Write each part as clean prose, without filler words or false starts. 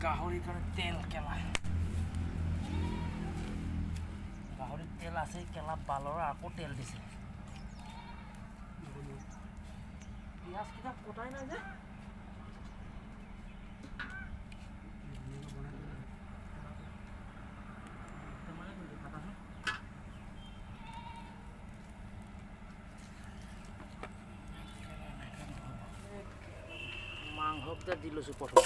গাহৰিৰ কাৰণে তেল কেলা গাহৰিৰ তেল আছে কেলা বালৰ আকৌ তেল দিছে পিঁয়াজ কিটা কটাই নাই যে মাংসটা দি লৈছোঁ প্ৰথম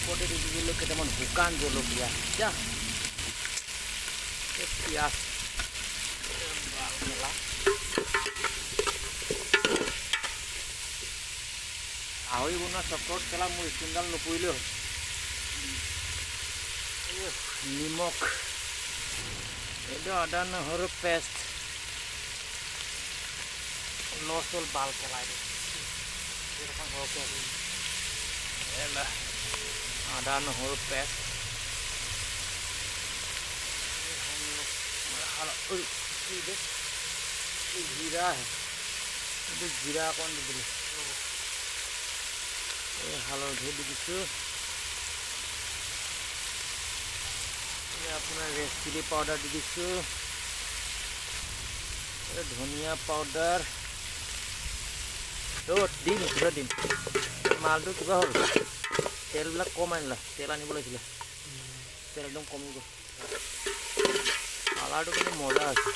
লগতে দি দিলোঁ কেইটামান শুকান জলকীয়া যা পিঁয়াজ গাহৰি বনোৱা চক্ৰত কেলা মোৰ স্কিনডাল নপৰিলেও নিমখ এইটো আদা নহৰু পেষ্ট লচল বাল পেলাই আদা নহৰু পেষ্ট জিৰা এইটো জিৰা অকণ দি দিলোঁ এই হালধি দি দিছোঁ আপোনাৰ ৰেড চিলি পাউডাৰ দি দিছোঁ ধনিয়া পাউডাৰ দিম পুৰা দিম মালটো কিবা হ'ল তেলবিলাক কম আনিলা তেল আনিব লাগিছিলে তেল একদম কমি গ'ল কালাৰটো কিন্তু মজা আছে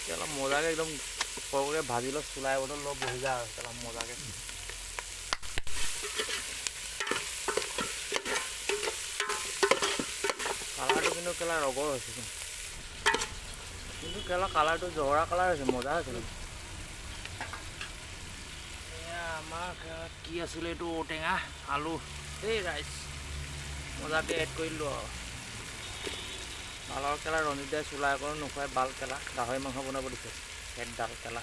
কেলা মজাকৈ একদম সৰহকৈ ভাজি লওঁ চুলাই বটল লওঁ বহি যায় আৰু কেলা মজাকৈ কালাৰটো কিন্তু কেলা ৰগৰ হৈছে কিন্তু কেলা কালাৰটো জহৰা কালাৰ হৈছে মজা হৈছে আমাৰ কি আছিলে এইটো ঔটেঙা আলু এই ৰাইচ মজাকৈ এড কৰিলোঁ আৰু বালৰ কেলা ৰণিত দাই চুলাই অকণো নোখোৱাই বাল কেলা গাহৰি মাংস বনাব দিছে পেটডাল কেলা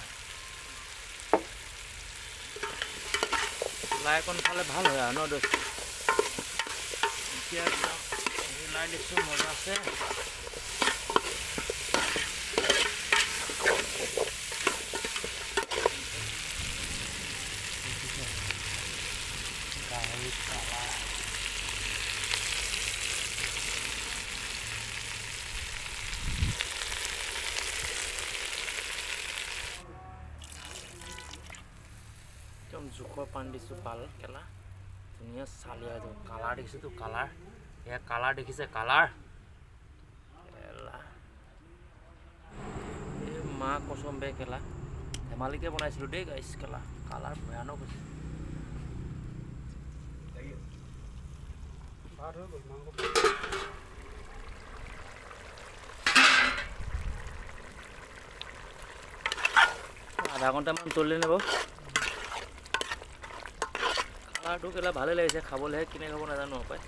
চুলাই অকণ খালে ভাল হয় আৰু ন দোষ এতিয়া মিলাই দিছোঁ মজা আছে গাহৰি কালাৰ একদম জোখৰ পানী দিছোঁ ভাল কেলা ধুনীয়া চালিয়া যাব কালাৰ দেখিছোঁতো কালাৰ এয়া কালাৰ দেখিছে কালাৰ এই মা কচম বে কেলা ধেমালিকে বনাইছিলোঁ দেই গাইছ কেলা কালাৰ ভয়ানক হৈছে আধা ঘণ্টামান চলিলে নে বাৰু কালাৰটো কেলা ভালেই লাগিছে খাবলৈহে কিনে খাব নাজানো পায়